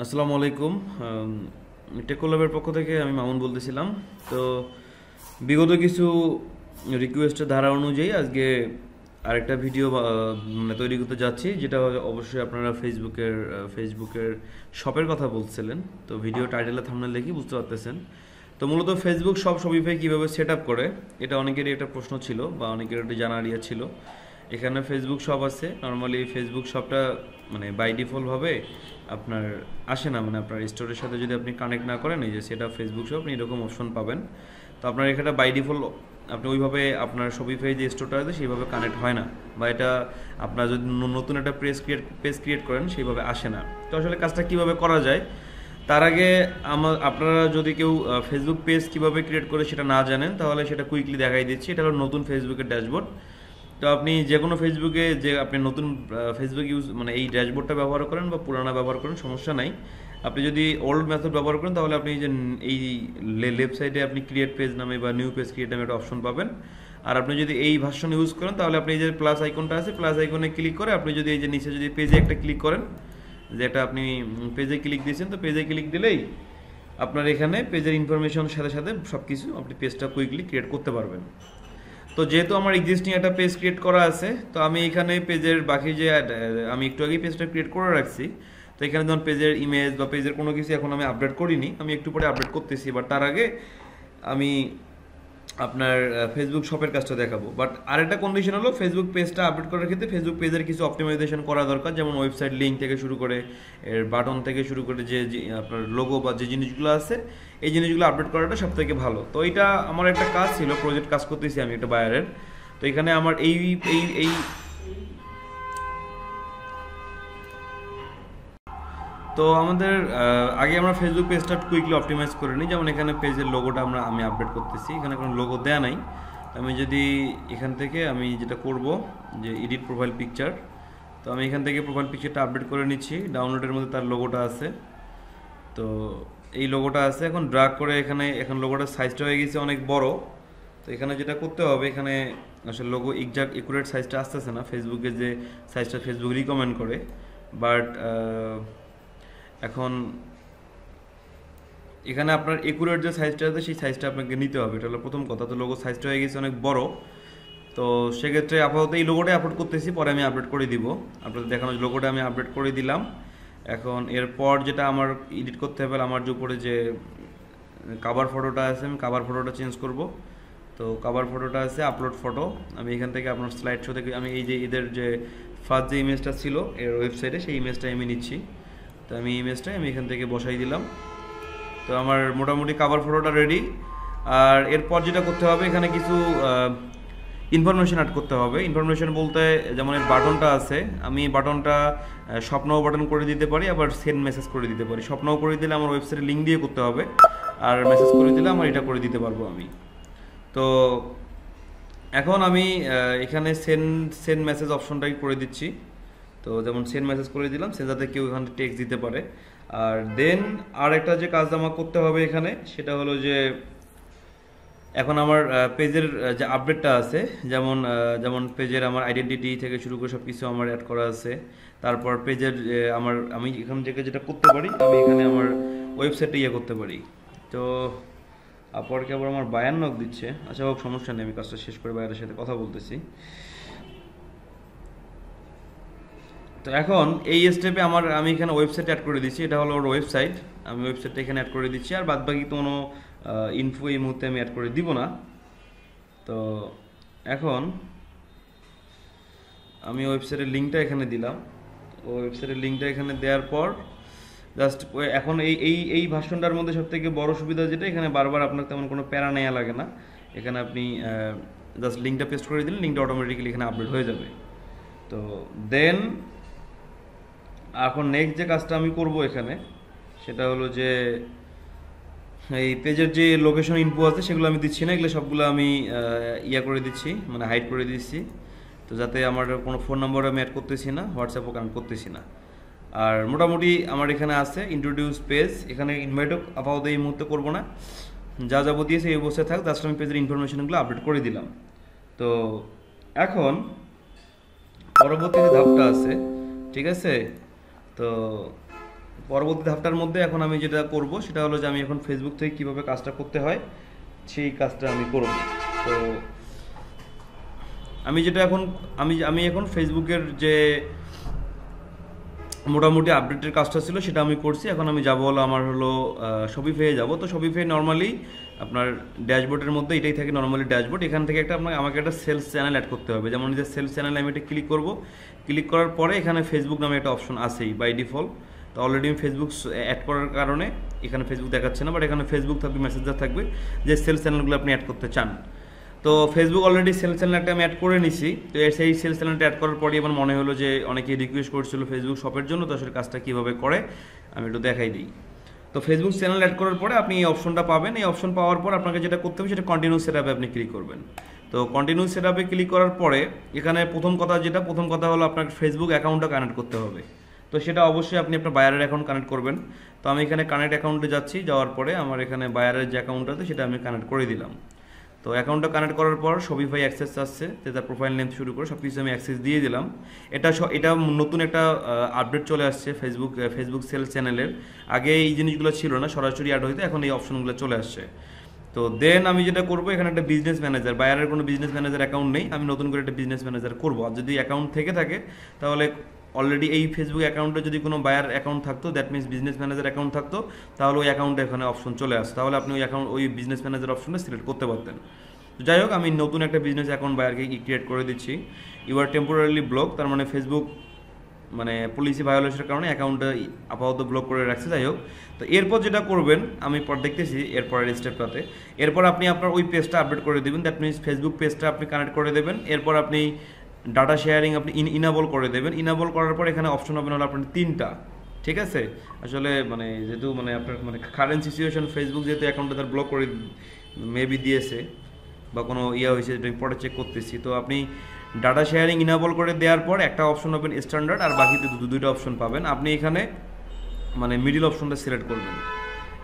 আসসালামু আলাইকুম। টেকোলাবের পক্ষ থেকে আমি মামুন বলতেছিলাম। তো বিগত কিছু রিকোয়েস্টের ধারা অনুযায়ী আজকে আরেকটা ভিডিও মানে তৈরি করতে যাচ্ছি, যেটা অবশ্যই আপনারা ফেসবুকের শপের কথা বলছিলেন। তো ভিডিও টাইটেলে থাম্বনেল দেখি বুঝতে পারতেছেন। তো মূলত ফেসবুক শপ শপিফাই কীভাবে সেট আপ করে, এটা অনেকেরই একটা প্রশ্ন ছিল বা অনেকের একটা জানার ইয়ে ছিল। এখানে ফেসবুক শপ আছে। নর্মালি ফেসবুক শপটা মানে বাই ডিফল্টভাবে আপনার আসে না, মানে আপনার স্টোরের সাথে যদি আপনি কানেক্ট না করেন, এই যে সেটা ফেসবুক শপ, আপনি এরকম অপশন পাবেন। তো আপনার এখানে বাই ডিফল্ট আপনি ওইভাবে আপনার শপিফাই যে স্টোরটা আছে সেইভাবে কানেক্ট হয় না, বা এটা আপনার যদি নতুন একটা পেজ ক্রিয়েট করেন সেইভাবে আসে না। তো আসলে কাজটা কীভাবে করা যায়, তার আগে আপনারা যদি কেউ ফেসবুক পেজ কীভাবে ক্রিয়েট করে সেটা না জানেন, তাহলে সেটা কুইকলি দেখাই দিচ্ছি। এটা হলো নতুন ফেসবুকের ড্যাশবোর্ড। তো আপনি যে কোনো ফেসবুকে যে আপনি নতুন ফেসবুক ইউজ মানে এই ড্যাশবোর্ডটা ব্যবহার করেন বা পুরানা ব্যবহার করেন, সমস্যা নাই। আপনি যদি ওল্ড মেথড ব্যবহার করেন তাহলে আপনি যে এই লেফট সাইডে আপনি ক্রিয়েট পেজ নামে বা নিউ পেজ ক্রিয়েট নামে একটা অপশন পাবেন। আর আপনি যদি এই ভার্সন ইউজ করেন তাহলে আপনি এই যে প্লাস আইকনটা আছে, প্লাস আইকনে ক্লিক করে আপনি যদি এই যে নিচে যদি পেজে একটা ক্লিক করেন, যেটা আপনি পেজে ক্লিক দিয়েছেন, তো পেজে ক্লিক দিলেই আপনার এখানে পেজের ইনফরমেশনের সাথে সাথে সব কিছু আপনি পেজটা কুইকলি ক্রিয়েট করতে পারবেন। তো যেহেতু আমার এক্সিস্টিং একটা পেজ ক্রিয়েট করা আছে, তো আমি এখানে পেজের বাকি যে আমি একটু আগেই পেজটা ক্রিয়েট করে রাখছি। তো এখানে যখন পেজের ইমেজ বা পেজের কোনো কিছু এখন আমি আপডেট করিনি, আমি একটু পরে আপডেট করতেছি। বাট তার আগে আমি আপনার ফেসবুক শপের কাজটা দেখাবো। বাট আরেকটা কন্ডিশন হলো, ফেসবুক পেজটা আপডেট করার ক্ষেত্রে ফেসবুক পেজের কিছু অপটিমাইজেশন করা দরকার, যেমন ওয়েবসাইট লিঙ্ক থেকে শুরু করে এর বাটন থেকে শুরু করে যে আপনার লোগো বা যে জিনিসগুলো আছে, এই জিনিসগুলো আপডেট করাটা সব থেকে ভালো। তো এটা আমার একটা কাজ ছিল, প্রজেক্ট কাজ করতেছি আমি একটা বায়ারের। তো এখানে আমার এই এই এই তো আমাদের আগে আমরা ফেসবুক পেজটা কুইকলি অপটিমাইজ করে নিই। যেমন এখানে পেজের লোগোটা আমি আপডেট করতেছি, এখানে কোনো লোগো দেয়া নাই। আমি যদি এখান থেকে আমি যেটা করব যে এডিট প্রোফাইল পিকচার, তো আমি এখান থেকে প্রোফাইল পিকচারটা আপডেট করে নিচ্ছি। ডাউনলোডের মধ্যে তার লোগোটা আছে। তো এই লোগোটা আছে, এখন ড্রাগ করে এখানে এখন লোগোটার সাইজটা হয়ে গেছে অনেক বড়। তো এখানে যেটা করতে হবে, এখানে আসলে লোগো এক্সাক্ট একুরেট সাইজটা আসতেছে না, ফেসবুকে যে সাইজটা ফেসবুক রিকমেন্ড করে। বাট এখন এখানে আপনার একুরেট যে সাইজটা আছে সেই সাইজটা আপনাকে নিতে হবে, এটা হলো প্রথম কথা। তো লোগো সাইজটা হয়ে গেছে অনেক বড়। তো সেক্ষেত্রে আপাতত এই লোগোটাই আপলোড করতেছি, পরে আমি আপডেট করে দিব। আপনাদের দেখানো লোগোটা আমি আপডেট করে দিলাম। এখন এরপর যেটা আমার এডিট করতে হবে, আমার যে উপরে যে কাভার ফটোটা আছে, আমি কাভার ফটোটা চেঞ্জ করব। তো কাভার ফটোটা আছে আপলোড ফটো, আমি এখান থেকে আপনার স্লাইড শো থেকে আমি এই যে এদের যে ফার্স্ট যে ইমেজটা ছিল এর ওয়েবসাইটে, সেই ইমেজটাই আমি নিচ্ছি। তো আমি ইমেজটাই আমি এখান থেকে বসাই দিলাম। তো আমার মোটামুটি কাভার ফটোটা রেডি। আর এরপর যেটা করতে হবে, এখানে কিছু ইনফরমেশন অ্যাড করতে হবে। ইনফরমেশন বলতে যেমন এর বাটনটা আছে, আমি বাটনটা স্বপ্নও বাটন করে দিতে পারি, আবার সেন্ড মেসেজ করে দিতে পারি। স্বপ্নও করে দিলে আমার ওয়েবসাইটে লিঙ্ক দিয়ে করতে হবে, আর মেসেজ করে দিলে আমার এটা করে দিতে পারবো আমি। তো এখন আমি এখানে সেন্ড সেন্ড মেসেজ অপশনটাই করে দিচ্ছি। তো যেমন সেন্ড মেসেজ করে দিলাম, সে যাতে কেউ এখানে টেক্সট দিতে পারে। আর দেন আর একটা যে কাজ আমার করতে হবে এখানে, সেটা হলো যে এখন আমার পেজের যে আপডেটটা আছে, যেমন যেমন পেজের আমার আইডেন্টিটি থেকে শুরু করে সব কিছু আমার অ্যাড করা আছে। তারপর পেজের আমি এখান থেকে যেটা করতে পারি, আমি এখানে আমার ওয়েবসাইটে ইয়ে করতে পারি। তো আপরকে আবার আমার বায়ান নক দিচ্ছে। আচ্ছা হোক, সমস্যা নেই, আমি কাজটা শেষ করে বায়ারের সাথে কথা বলতেছি। তো এখন এই স্টেপে আমি এখানে ওয়েবসাইট অ্যাড করে দিচ্ছি, এটা হলো ওর ওয়েবসাইট। আমি ওয়েবসাইটটা এখানে অ্যাড করে দিচ্ছি, আর বাদবাকি তো কোনো ইনফো এই মুহূর্তে আমি অ্যাড করে দিব না। তো এখন আমি ওয়েবসাইটের লিঙ্কটা এখানে দিলাম। ওয়েবসাইটের লিঙ্কটা এখানে দেওয়ার পর জাস্ট এখন এই ভার্সনটার মধ্যে সবথেকে বড় সুবিধা যেটা, এখানে বারবার আপনার তেমন কোনো প্যারা নেওয়া লাগে না। এখানে আপনি জাস্ট লিঙ্কটা পেস্ট করে দিলে লিঙ্কটা অটোমেটিক্যালি এখানে আপডেট হয়ে যাবে। তো দেন এখন নেক্সট যে কাজটা আমি করব এখানে, সেটা হলো যে এই পেজের যে লোকেশন ইনফো আছে সেগুলো আমি দিচ্ছি না, এগুলো সবগুলো আমি ইয়া করে দিচ্ছি, মানে হাইড করে দিচ্ছি। তো যাতে আমার কোনো ফোন নাম্বার আমি অ্যাড করতেছি না, হোয়াটসঅ্যাপও কানেক্ট করতেছি না। আর মোটামুটি আমার এখানে আছে ইন্ট্রোডিউস পেজ, এখানে ইনভাইটও আপাতত এই মুহূর্তে করবো না, যা যাবতীয় সেই অবস্থায় থাক, জাস্ট আমি পেজের ইনফরমেশনগুলো আপডেট করে দিলাম। তো এখন পরবর্তী যে ধাপটা আছে, ঠিক আছে, তো পরবর্তী ধাপটার মধ্যে এখন আমি যেটা করব সেটা হলো যে আমি এখন ফেসবুক থেকে কীভাবে কাজটা করতে হয় সেই কাজটা আমি করব। তো আমি যেটা এখন আমি এখন ফেসবুকের যে মোটামুটি আপডেটের কাজটা ছিল সেটা আমি করছি। এখন আমি যাবো হলো আমার হলো শপিফাইয়ে যাব। তো শপিফাই নর্মালি আপনার ড্যাশবোর্ডের মধ্যে এটাই থাকে নর্মালি ড্যাশবোর্ড। এখান থেকে আমাকে একটা সেলস চ্যানেল অ্যাড করতে হবে। যেমন যে সেলস চ্যানেলে আমি এটা ক্লিক করব, ক্লিক করার পরে এখানে ফেসবুক নামে একটা অপশন আছেই বাই ডিফল্ট। তো অলরেডি আমি ফেসবুক অ্যাড করার কারণে এখানে ফেসবুক দেখাচ্ছে না, বাট এখানে ফেসবুক থাকবে, মেসেঞ্জার থাকবে যে সেলস চ্যানেলগুলো আপনি অ্যাড করতে চান। তো ফেসবুক অলরেডি সেলস চ্যানেলটা আমি অ্যাড করে নিছি। তো সেই সেলস চ্যানেলটা অ্যাড করার পরই আমার মনে হলো যে অনেকেই রিকোয়েস্ট করছিল ফেসবুক শপের জন্য, তো আসলে কাজটা কীভাবে করে আমি একটু দেখাই দিই। তো ফেসবুক চ্যানেল অ্যাড করার পরে আপনি এই অপশনটা পাবেন। এই অপশন পাওয়ার পর আপনাকে যেটা করতে হবে সেটা কন্টিনিউ সেটআপে আপনি ক্লিক করবেন। তো কন্টিনিউ সেটআপে ক্লিক করার পরে এখানে প্রথম কথা হলো আপনার ফেসবুক অ্যাকাউন্টটা কানেক্ট করতে হবে। তো সেটা অবশ্যই আপনি আপনার বায়ারের অ্যাকাউন্ট কানেক্ট করবেন। তো আমি এখানে কানেক্ট অ্যাকাউন্টে যাচ্ছি, যাওয়ার পরে আমার এখানে বায়ারের যে অ্যাকাউন্ট আছে সেটা আমি কানেক্ট করে দিলাম। তো অ্যাকাউন্টটা কানেক্ট করার পর শপিফাই অ্যাক্সেস আসছে, তার প্রোফাইল নেম শুরু করে সব কিছু আমি অ্যাক্সেস দিয়ে দিলাম। এটা নতুন একটা আপডেট চলে আসছে ফেসবুক সেলস চ্যানেলের। আগে এই জিনিসগুলো ছিল না, সরাসরি অ্যাড হইতে এখন এই অপশনগুলো চলে আসছে। তো দেন আমি যেটা করবো, এখানে একটা বিজনেস ম্যানেজার, বায়ারের কোনো বিজনেস ম্যানেজার অ্যাকাউন্ট নেই, আমি নতুন করে একটা বিজনেস ম্যানেজার করবো। আর যদি অ্যাকাউন্ট থেকে থাকে তাহলে অলরেডি এই ফেসবুক অ্যাকাউন্টে যদি কোনো বায়ার অ্যাকাউন্ট থাকতো, that means business manager account থাকতো, তাহলে ওই অ্যাকাউন্টে এখানে অপশন চলে আসতো, তাহলে আপনি ওই বিজনেস ম্যানেজার অপশনটা সিলেক্ট করতে পারতেন। যাই হোক, আমি নতুন একটা বিজনেস অ্যাকাউন্ট বায়ারকে ক্রিয়েট করে দিচ্ছি। ইউ আর টেম্পোরারিলি ব্লক, তার মানে ফেসবুক পলিসি ভায়োলেশনের কারণে অ্যাকাউন্টটা আপাতত ব্লক করে রাখছে। যাই হোক, তো এরপর যেটা করবেন আমি দেখতেছি এরপরের স্টেপটাতে, এরপর আপনি আপনার ওই পেজটা আপডেট করে দেবেন, দ্যাট মিনস ফেসবুক পেজটা আপনি কানেক্ট করে দেবেন। এরপর আপনি ডাটা শেয়ারিং আপনি ইনাবল করে দেবেন। ইনাবল করার পর এখানে অপশন হবে হলো আপনার 3টা, ঠিক আছে। আসলে যেহেতু আপনার কারেন্ট সিচুয়েশন, ফেসবুক যেহেতু অ্যাকাউন্টটা তার ব্লক করে মেবি দিয়েছে বা কোনো হয়েছে, যেটা পরে চেক করতেছি। তো আপনি ডাটা শেয়ারিং ইনাবল করে দেওয়ার পর একটা অপশন পাবেন স্ট্যান্ডার্ড, আর বাকিতে দুইটা অপশন পাবেন। আপনি এখানে মিডিল অপশনটা সিলেক্ট করবেন,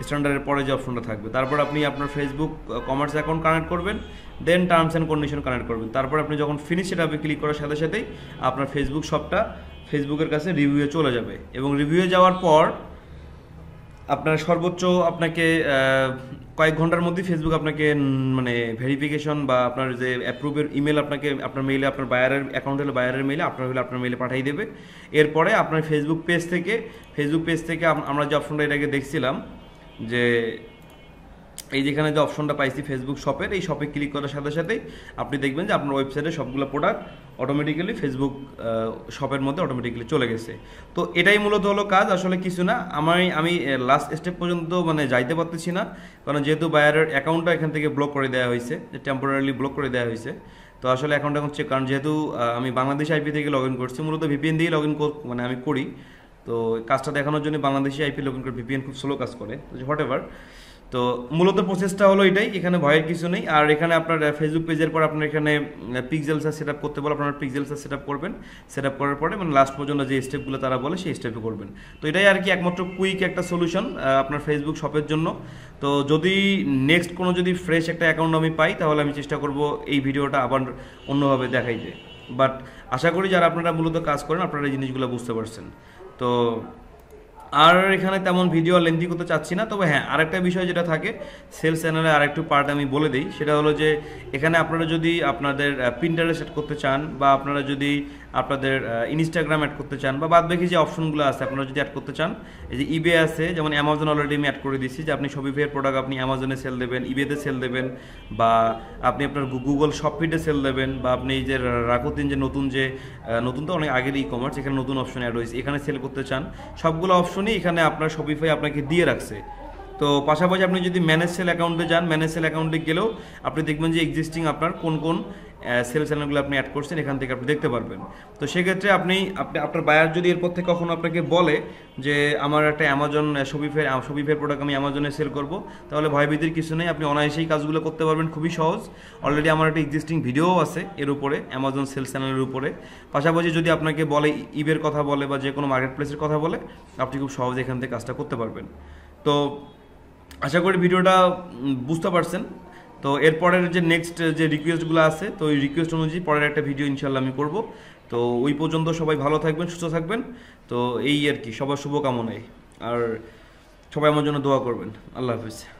স্ট্যান্ডার্ডের পরে যে অপশনটা থাকবে। তারপর আপনি আপনার ফেসবুক কমার্স অ্যাকাউন্ট কানেক্ট করবেন, দেন টার্মস অ্যান্ড কন্ডিশন কানেক্ট করবেন। তারপর আপনি যখন ফিনিশ সেটআপে ক্লিক করার সাথে সাথেই আপনার ফেসবুক শপটা ফেসবুকের কাছে রিভিউয়ে চলে যাবে, এবং রিভিউয়ে যাওয়ার পর আপনার সর্বোচ্চ আপনাকে কয়েক ঘন্টার মধ্যে ফেসবুক আপনাকে ভেরিফিকেশন বা আপনার যে অ্যাপ্রুভের ইমেল আপনাকে আপনার মেইলে, আপনার বায়ারের অ্যাকাউন্ট হলে বায়ারের মেইলে, আপনার হলে আপনার মেইলে পাঠিয়ে দেবে। এরপরে আপনার ফেসবুক পেজ থেকে আমরা যে অপশনটা এটাকে দেখছিলাম, যে এই যেখানে যে অপশনটা পাইছি ফেসবুক শপের, এই শপে ক্লিক করার সাথে সাথেই আপনি দেখবেন যে আপনার ওয়েবসাইটে সবগুলো প্রোডাক্ট অটোমেটিক্যালি ফেসবুক শপের মধ্যে অটোমেটিক্যালি চলে গেছে। তো এটাই মূলত হলো কাজ, আসলে কিছু না। আমি লাস্ট স্টেপ পর্যন্ত যাইতে পারতেছি না, কারণ যেহেতু বায়ারের অ্যাকাউন্টটা এখান থেকে ব্লক করে দেওয়া হয়েছে, যে টেম্পোরারিলি ব্লক করে দেওয়া হয়েছে। তো আসলে অ্যাকাউন্ট এখন চেক, কারণ যেহেতু আমি বাংলাদেশি আইপি থেকে লগ ইন করছি, মূলত ভিপিএন দিয়েই লগ ইন আমি করি। তো কাজটা দেখানোর জন্য বাংলাদেশি আইপি লগ ইন করে, ভিপিএন খুব স্লো কাজ করে, হোয়াট এভার। তো মূলত প্রসেসটা হলো এটাই, এখানে ভয়ের কিছু নেই। আর এখানে আপনার ফেসবুক পেজের পর আপনার এখানে পিক্সেলসা সেট আপ করতে বলে, আপনার পিক্সেলসা সেট আপ করবেন। সেট আপ করার পরে লাস্ট পর্যন্ত যে স্টেপগুলো তারা বলে সেই স্টেপে করবেন। তো এটাই আর কি একমাত্র কুইক একটা সলিউশন আপনার ফেসবুক শপের জন্য। তো যদি নেক্সট কোনো ফ্রেশ একটা অ্যাকাউন্ট আমি পাই, তাহলে আমি চেষ্টা করব এই ভিডিওটা আবার অন্যভাবে দেখাইতে। বাট আশা করি যারা আপনারা মূলত কাজ করেন আপনারা এই জিনিসগুলো বুঝতে পারছেন। তো আর এখানে তেমন ভিডিও লেন্থি করতে চাচ্ছি না। তবে হ্যাঁ, আরেকটা বিষয় যেটা থাকে সেলস চ্যানেলে আরেকটু পার্ট আমি বলে দিই, সেটা হলো যে এখানে আপনারা যদি আপনাদের পিন্টারেস্ট অ্যাড করতে চান, বা আপনারা যদি আপনাদের ইনস্টাগ্রাম অ্যাড করতে চান, বা বাদবাকি যে অপশনগুলো আছে আপনারা যদি অ্যাড করতে চান, এই যে ইবে আছে, যেমন অ্যামাজন অলরেডি আমি অ্যাড করে দিচ্ছি, যে আপনি শপিফাইয়ের প্রোডাক্ট আপনি অ্যামাজনে সেল দেবেন, ইবেতে সেল দেবেন, বা আপনি আপনার গুগল শপফিটে সেল দেবেন, বা আপনি এই যে রাকুতিন যে নতুন তো অনেক আগের ই কমার্স, এখানে নতুন অপশন অ্যাড হয়েছে, এখানে সেল করতে চান, সবগুলো অপশনই এখানে আপনার শপিফাই আপনাকে দিয়ে রাখছে। তো পাশাপাশি আপনি যদি ম্যানেজ সেল অ্যাকাউন্টে যান, ম্যানেজ সেল অ্যাকাউন্টে গেলেও আপনি দেখবেন যে এক্সিস্টিং আপনার কোন কোন সেল চ্যানেলগুলো আপনি অ্যাড করছেন এখান থেকে আপনি দেখতে পারবেন। তো সেক্ষেত্রে আপনি আপনার বায়ার যদি এরপর থেকে কখনো আপনাকে বলে যে আমার একটা অ্যামাজন শপিফাই প্রোডাক্ট আমি অ্যামাজনে সেল করব, তাহলে ভয়ভীতির কিছু নেই, আপনি অনায়াসেই কাজগুলো করতে পারবেন, খুবই সহজ। অলরেডি আমার একটা এক্সিস্টিং ভিডিও আছে এর উপরে, অ্যামাজন সেলস চ্যানেলের উপরে। পাশাপাশি যদি আপনাকে বলে ইবের কথা বলে বা যে কোনো মার্কেট প্লেসের কথা বলে, আপনি খুব সহজে এখান থেকে কাজটা করতে পারবেন। তো আশা করি ভিডিওটা বুঝতে পারছেন। তো এরপরের যে নেক্সট যে রিকোয়েস্টগুলো আছে, তো ওই রিকোয়েস্ট অনুযায়ী পরের একটা ভিডিও ইনশাল্লাহ আমি করব। তো ওই পর্যন্ত সবাই ভালো থাকবেন, সুস্থ থাকবেন। তো এই আর কি, সবার শুভকামনায়। আর সবাই আমার জন্য দোয়া করবেন। আল্লাহ হাফিজ।